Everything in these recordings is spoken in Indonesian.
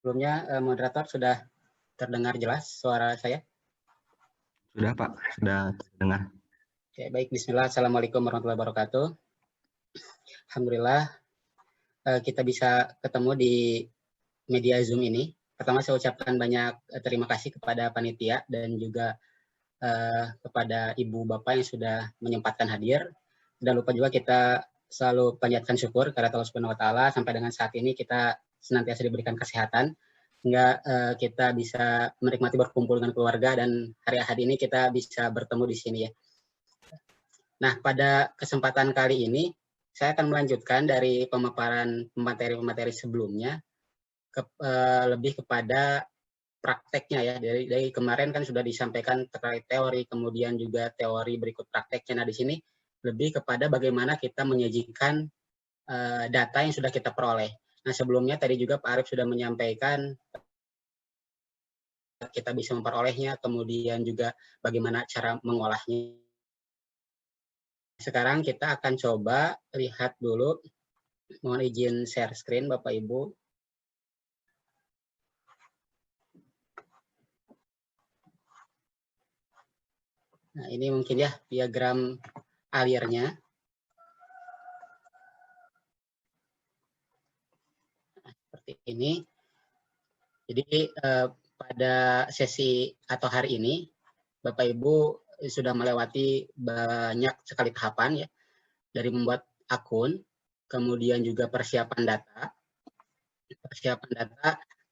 Sebelumnya, moderator sudah terdengar jelas suara saya? Sudah Pak, sudah dengar. Oke, baik. Bismillah. Assalamualaikum warahmatullahi wabarakatuh. Alhamdulillah kita bisa ketemu di media Zoom ini. Pertama saya ucapkan banyak terima kasih kepada panitia dan juga kepada Ibu Bapak yang sudah menyempatkan hadir. Tidak lupa juga kita selalu panjatkan syukur kepada Allah Subhanahu wa taala sampai dengan saat ini kita senantiasa diberikan kesehatan hingga kita bisa menikmati berkumpul dengan keluarga dan hari Ahad ini kita bisa bertemu di sini ya. Nah, pada kesempatan kali ini saya akan melanjutkan dari pemaparan materi-materi sebelumnya lebih kepada prakteknya ya. Dari kemarin kan sudah disampaikan terkait teori, kemudian juga teori berikut prakteknya. Nah, di sini lebih kepada bagaimana kita menyajikan data yang sudah kita peroleh. Nah, sebelumnya tadi juga Pak Arief sudah menyampaikan kita bisa memperolehnya, kemudian juga bagaimana cara mengolahnya. Sekarang kita akan coba lihat dulu, mohon izin share screen Bapak Ibu. Nah, ini mungkin ya diagram alirnya. Nah, seperti ini. Jadi pada sesi atau hari ini, Bapak Ibu sudah melewati banyak sekali tahapan ya, dari membuat akun, kemudian juga persiapan data,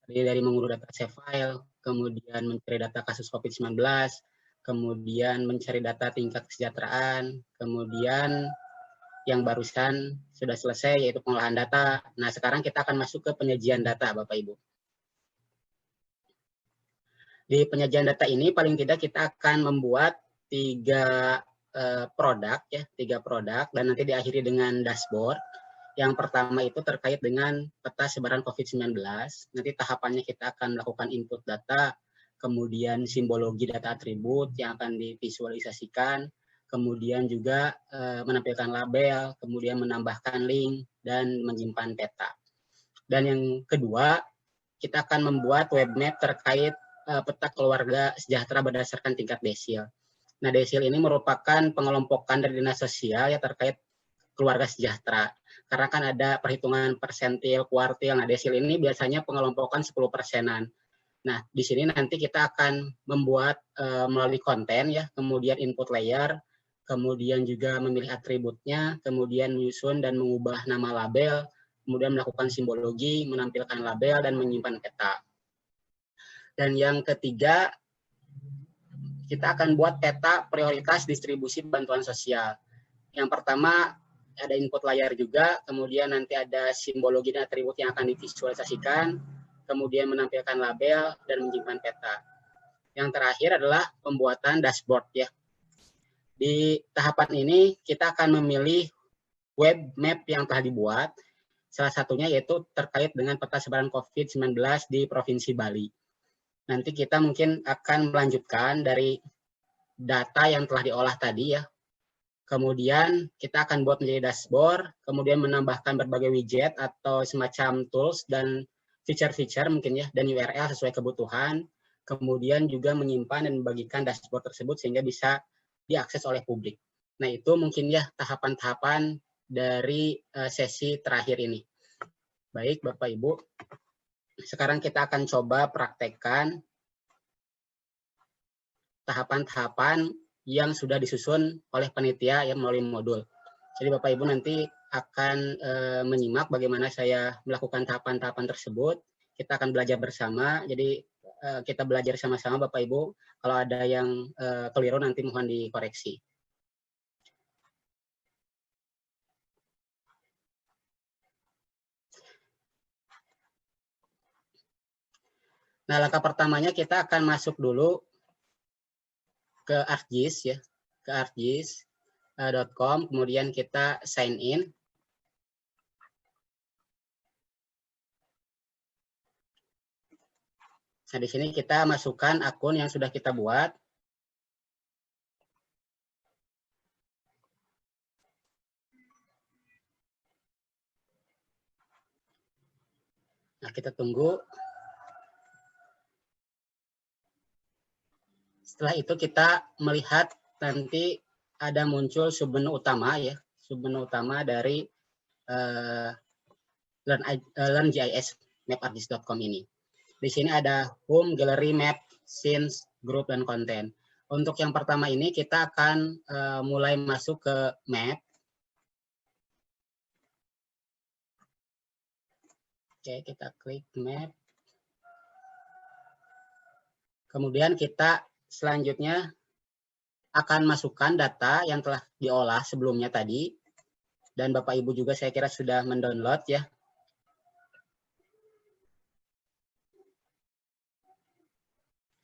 dari mengunduh data save file, kemudian mencari data kasus COVID-19, kemudian mencari data tingkat kesejahteraan, kemudian yang barusan sudah selesai yaitu pengolahan data. Nah, sekarang kita akan masuk ke penyajian data, Bapak Ibu. Di penyajian data ini paling tidak kita akan membuat tiga produk ya, dan nanti diakhiri dengan dashboard. Yang pertama itu terkait dengan peta sebaran COVID-19. Nanti tahapannya kita akan melakukan input data, kemudian simbologi data atribut yang akan divisualisasikan, kemudian juga menampilkan label, kemudian menambahkan link, dan menyimpan peta. Dan yang kedua, kita akan membuat web map terkait peta keluarga sejahtera berdasarkan tingkat desil. Nah, desil ini merupakan pengelompokan dari dinas sosial ya terkait keluarga sejahtera. Karena kan ada perhitungan persentil, kuartil. Nah, desil ini biasanya pengelompokan 10%-an. Nah, di sini nanti kita akan membuat melalui konten ya, kemudian input layer, kemudian juga memilih atributnya, kemudian menyusun dan mengubah nama label, kemudian melakukan simbologi, menampilkan label, dan menyimpan peta. Dan yang ketiga, kita akan buat peta prioritas distribusi bantuan sosial. Yang pertama, ada input layar juga, kemudian nanti ada simbologi dan atribut yang akan divisualisasikan, kemudian menampilkan label, dan menyimpan peta. Yang terakhir adalah pembuatan dashboard ya. Di tahapan ini, kita akan memilih web map yang telah dibuat, salah satunya yaitu terkait dengan peta sebaran COVID-19 di Provinsi Bali. Nanti kita mungkin akan melanjutkan dari data yang telah diolah tadi ya. Kemudian kita akan buat menjadi dashboard, kemudian menambahkan berbagai widget atau semacam tools dan feature-feature mungkin ya, dan URL sesuai kebutuhan. Kemudian juga menyimpan dan membagikan dashboard tersebut sehingga bisa diakses oleh publik. Nah, itu mungkin ya tahapan-tahapan dari sesi terakhir ini. Baik, Bapak Ibu. Sekarang kita akan coba praktekkan tahapan-tahapan yang sudah disusun oleh panitia yang melalui modul. Jadi Bapak Ibu nanti akan menyimak bagaimana saya melakukan tahapan-tahapan tersebut. Kita akan belajar bersama. Jadi kita belajar sama-sama Bapak Ibu. Kalau ada yang keliru nanti mohon dikoreksi. Nah, langkah pertamanya kita akan masuk dulu ke ArcGIS ya, ke arcgis.com, kemudian kita sign in. Nah, di sini kita masukkan akun yang sudah kita buat. Nah, kita tunggu Setelah itu kita melihat nanti ada muncul submenu utama ya, submenu utama dari LearnGIS mapartist.com ini. Di sini ada home, gallery, map, scenes, group, dan konten. Untuk yang pertama ini kita akan mulai masuk ke map. Oke, kita klik map. Kemudian kita selanjutnya akan masukkan data yang telah diolah sebelumnya tadi. Dan Bapak Ibu juga saya kira sudah mendownload ya.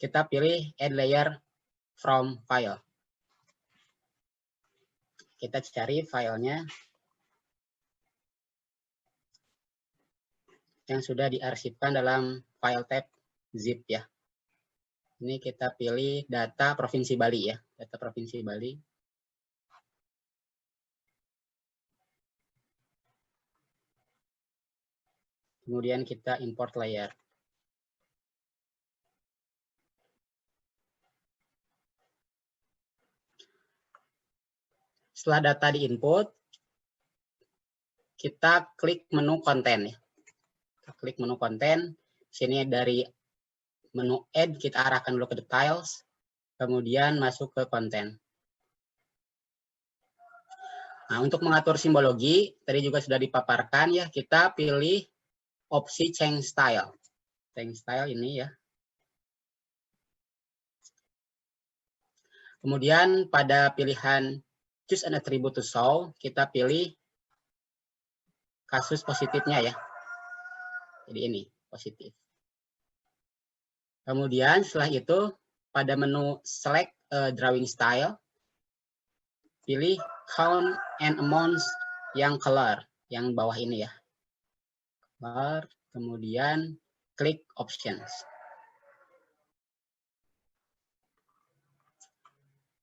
Kita pilih add layer from file. Kita cari filenya yang sudah diarsipkan dalam file tab zip ya. Ini kita pilih data Provinsi Bali ya, data Provinsi Bali. Kemudian kita import layer. Setelah data diinput, kita klik menu konten ya. Kita klik menu konten. Sini dari menu add kita arahkan dulu ke details, kemudian masuk ke konten. Nah, untuk mengatur simbologi, tadi juga sudah dipaparkan ya, kita pilih opsi change style. Change style ini ya. Kemudian pada pilihan choose an attribute to show, kita pilih kasus positifnya ya. Jadi ini, positif. Kemudian setelah itu pada menu select drawing style, pilih count and amounts yang color, yang bawah ini ya. Color, kemudian klik options.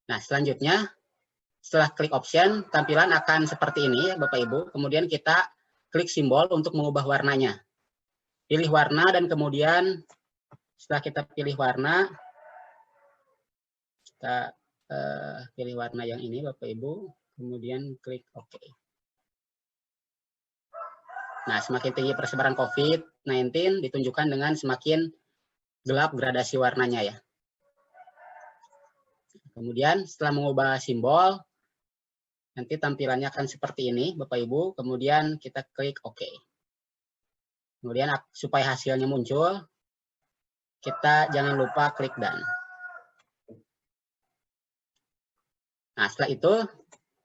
Nah, selanjutnya setelah klik option, tampilan akan seperti ini ya Bapak Ibu. Kemudian kita klik simbol untuk mengubah warnanya. Pilih warna dan kemudian setelah kita pilih warna, kita pilih warna yang ini Bapak Ibu, kemudian klik OK. Nah, semakin tinggi persebaran COVID-19 ditunjukkan dengan semakin gelap gradasi warnanya ya. Kemudian setelah mengubah simbol, nanti tampilannya akan seperti ini Bapak Ibu, kemudian kita klik OK. Kemudian supaya hasilnya muncul, kita jangan lupa klik done. Nah, setelah itu,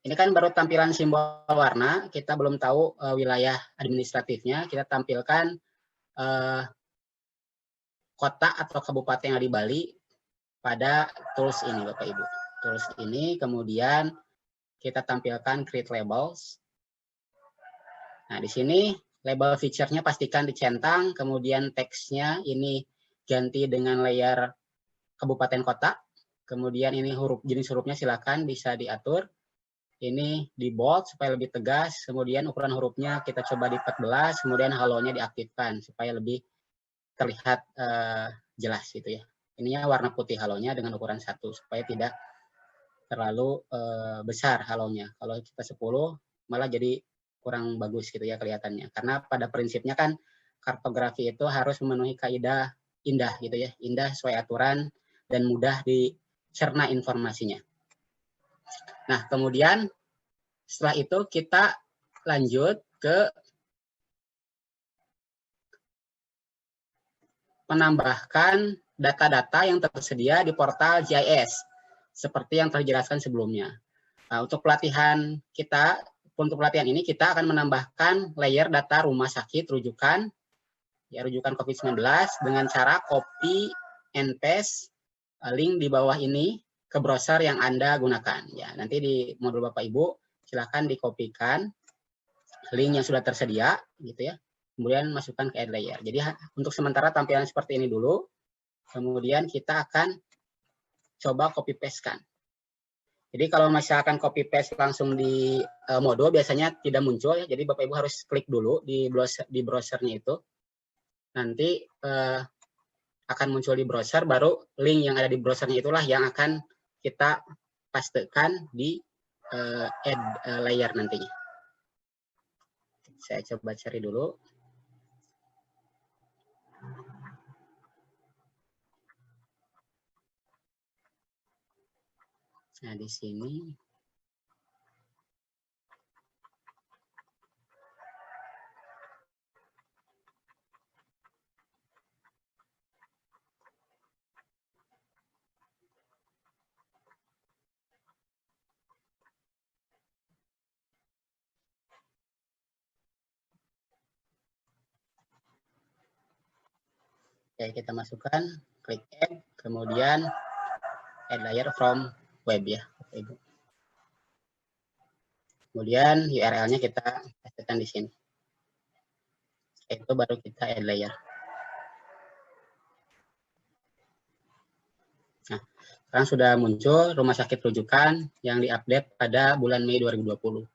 ini kan baru tampilan simbol warna, kita belum tahu wilayah administratifnya, kita tampilkan kota atau kabupaten yang ada di Bali pada tools ini Bapak Ibu. Tools ini, kemudian kita tampilkan create labels. Nah, di sini label feature-nya pastikan dicentang, kemudian teksnya ini ganti dengan layer kabupaten kota. Kemudian ini jenis hurufnya silakan bisa diatur. Ini di bold supaya lebih tegas. Kemudian ukuran hurufnya kita coba di 14. Kemudian halonya diaktifkan supaya lebih terlihat jelas gitu ya. Ininya warna putih halonya dengan ukuran 1 supaya tidak terlalu besar halonya. Kalau kita 10 malah jadi kurang bagus gitu ya kelihatannya. Karena pada prinsipnya kan kartografi itu harus memenuhi kaidah indah gitu ya. Indah sesuai aturan dan mudah dicerna informasinya. Nah, kemudian setelah itu kita lanjut ke menambahkan data-data yang tersedia di portal GIS seperti yang telah dijelaskan sebelumnya. Nah, untuk pelatihan ini kita akan menambahkan layer data rumah sakit rujukan rujukan COVID-19 dengan cara copy and paste link di bawah ini ke browser yang Anda gunakan. Ya, nanti di modul Bapak Ibu silakan dikopikan link yang sudah tersedia gitu ya. Kemudian masukkan ke add layer. Jadi untuk sementara tampilan seperti ini dulu. Kemudian kita akan coba copy paste-kan. Jadi kalau misalkan copy paste langsung di modul biasanya tidak muncul ya. Jadi Bapak Ibu harus klik dulu di browsernya itu. Nanti akan muncul di browser, baru link yang ada di browsernya itulah yang akan kita pastekan di add layer nantinya. Saya coba cari dulu. Nah, di sini kita masukkan, klik add, kemudian add layer from web ya, Ibu. Kemudian URL-nya kita pastikan di sini. Itu baru kita add layer. Nah, sekarang sudah muncul rumah sakit rujukan yang diupdate pada bulan Mei 2020.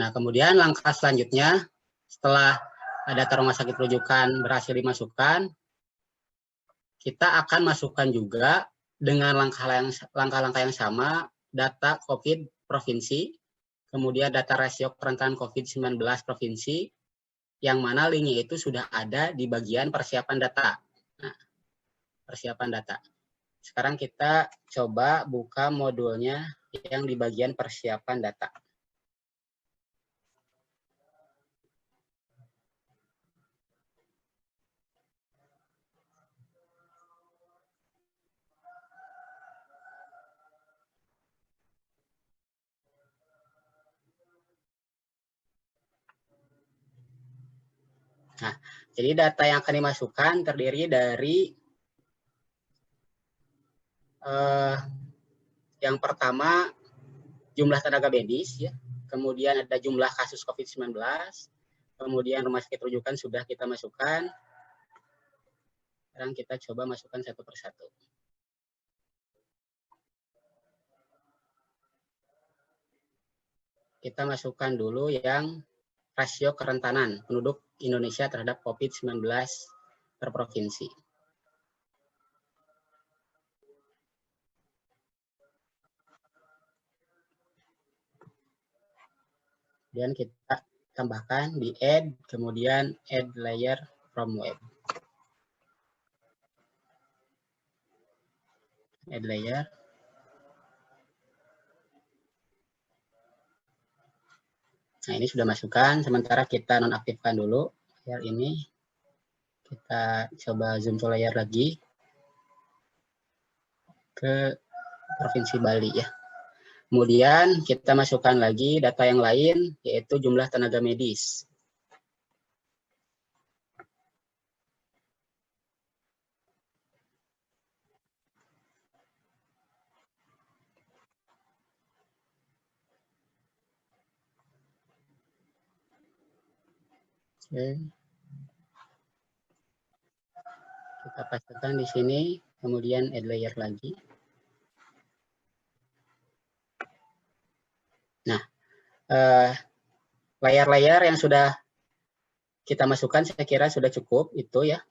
Nah, kemudian langkah selanjutnya setelah data rumah sakit rujukan berhasil dimasukkan, kita akan masukkan juga dengan langkah-langkah yang sama data COVID provinsi, kemudian data rasio kerentanan COVID-19 provinsi, yang mana linknya itu sudah ada di bagian persiapan data. Nah, persiapan data. Sekarang kita coba buka modulnya yang di bagian persiapan data. Nah, jadi data yang akan dimasukkan terdiri dari yang pertama jumlah tenaga medis, ya. Kemudian ada jumlah kasus COVID-19, kemudian rumah sakit rujukan sudah kita masukkan. Sekarang kita coba masukkan satu persatu. Kita masukkan dulu yang rasio kerentanan penduduk Indonesia terhadap COVID-19 per provinsi. Kemudian kita tambahkan di add, kemudian add layer from web. Add layer. Nah, ini sudah masukkan, sementara kita nonaktifkan dulu layer ini. Kita coba zoom to layer lagi ke Provinsi Bali ya. Kemudian kita masukkan lagi data yang lain, yaitu jumlah tenaga medis. Oke. Kita pastikan di sini, kemudian add layer lagi. Nah, layar-layar yang sudah kita masukkan saya kira sudah cukup itu ya.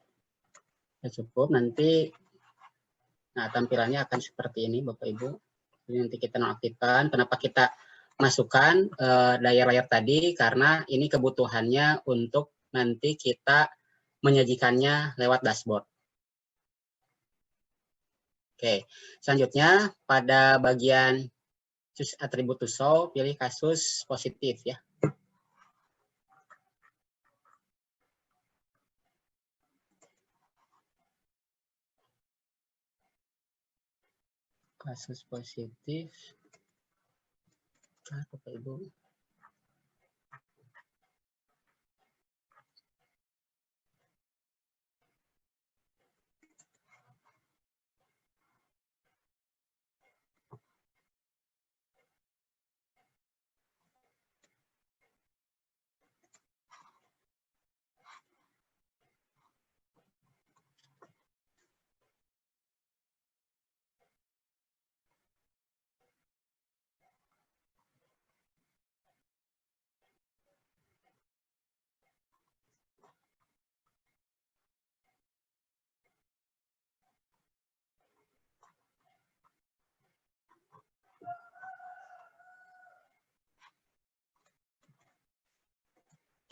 Sudah cukup, nanti nah tampilannya akan seperti ini Bapak Ibu. Jadi nanti kita nonaktifkan. Kenapa kita masukkan layar-layar tadi? Karena ini kebutuhannya untuk nanti kita menyajikannya lewat dashboard. Oke, selanjutnya pada bagian choose attribute to show, pilih kasus positif ya. Kasus positif. Bapak Ibu.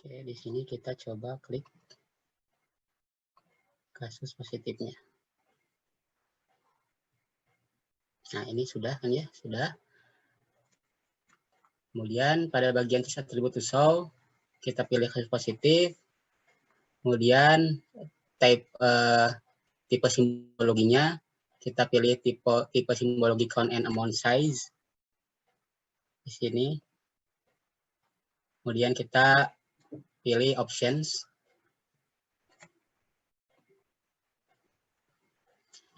Oke, di sini kita coba klik kasus positifnya. Nah, ini sudah kan ya, sudah. Kemudian pada bagian tes atribut to show, kita pilih kasus positif. Kemudian tipe simbologinya, kita pilih tipe simbologi count and amount size di sini. Kemudian kita pilih options.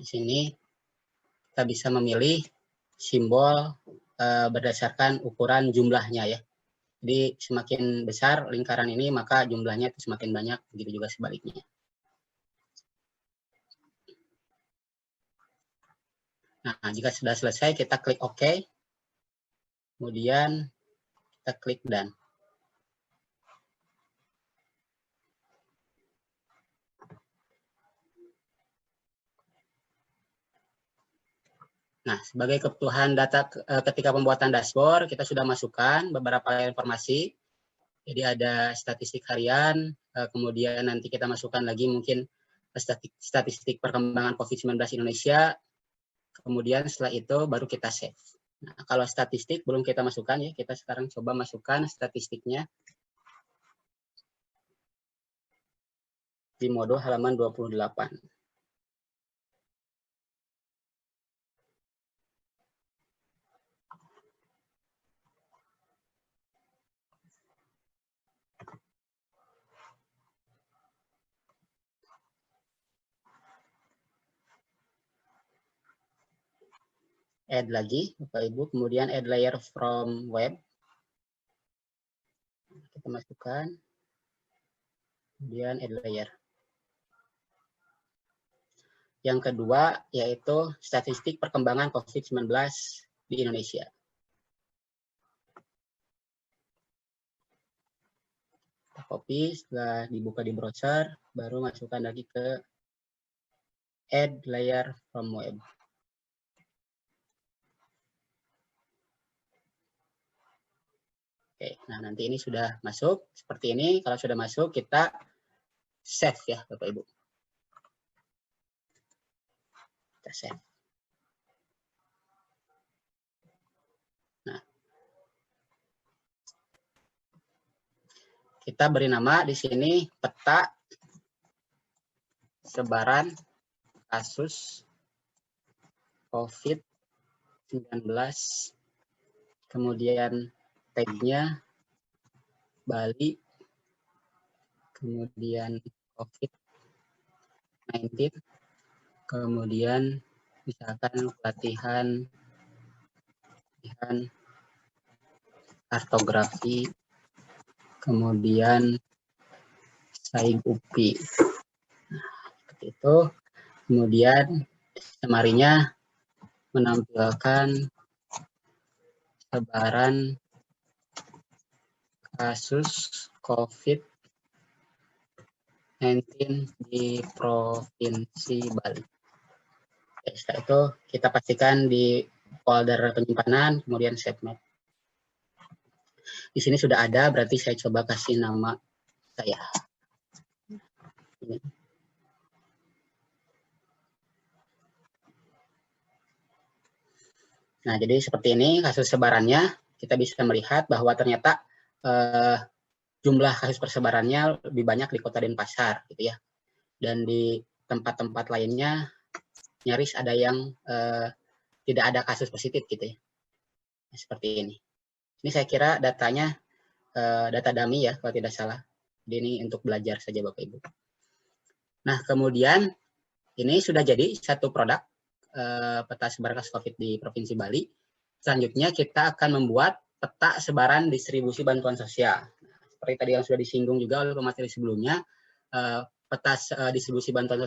Di sini kita bisa memilih simbol berdasarkan ukuran jumlahnya ya. Jadi semakin besar lingkaran ini maka jumlahnya itu semakin banyak, begitu juga sebaliknya. Nah, jika sudah selesai kita klik OK. Kemudian kita klik Done. Nah, sebagai kebutuhan data ketika pembuatan dashboard, kita sudah masukkan beberapa informasi. Jadi ada statistik harian, kemudian nanti kita masukkan lagi mungkin statistik perkembangan COVID-19 Indonesia, kemudian setelah itu baru kita save. Nah, kalau statistik belum kita masukkan ya, kita sekarang coba masukkan statistiknya di modul halaman 28. Add lagi, Bapak Ibu, kemudian add layer from web. Kita masukkan, kemudian add layer. Yang kedua yaitu statistik perkembangan COVID-19 di Indonesia. Kita copy, setelah dibuka di browser, baru masukkan lagi ke add layer from web. Oke, nah nanti ini sudah masuk seperti ini. Kalau sudah masuk kita save ya Bapak Ibu. Kita save. Nah, kita beri nama di sini peta sebaran kasus COVID-19, kemudian tagnya Bali, kemudian COVID-19, kemudian misalkan pelatihan kartografi, kemudian saing UPI. Nah, seperti itu. Kemudian semarinya menampilkan sebaran kasus COVID-19 di Provinsi Bali. Oke, setelah itu kita pastikan di folder penyimpanan, kemudian save map. Di sini sudah ada, berarti saya coba kasih nama saya. Ini. Nah, jadi seperti ini kasus sebarannya. Kita bisa melihat bahwa ternyata jumlah kasus persebarannya lebih banyak di Kota Denpasar, gitu ya. Dan di tempat-tempat lainnya nyaris ada yang tidak ada kasus positif, gitu ya. Nah, seperti ini. Ini saya kira datanya data dummy ya, kalau tidak salah. Jadi ini untuk belajar saja Bapak Ibu. Nah, kemudian ini sudah jadi satu produk peta sebaran kasus COVID di Provinsi Bali. Selanjutnya kita akan membuat peta sebaran distribusi bantuan sosial. Seperti tadi yang sudah disinggung juga oleh pemateri sebelumnya, peta distribusi bantuan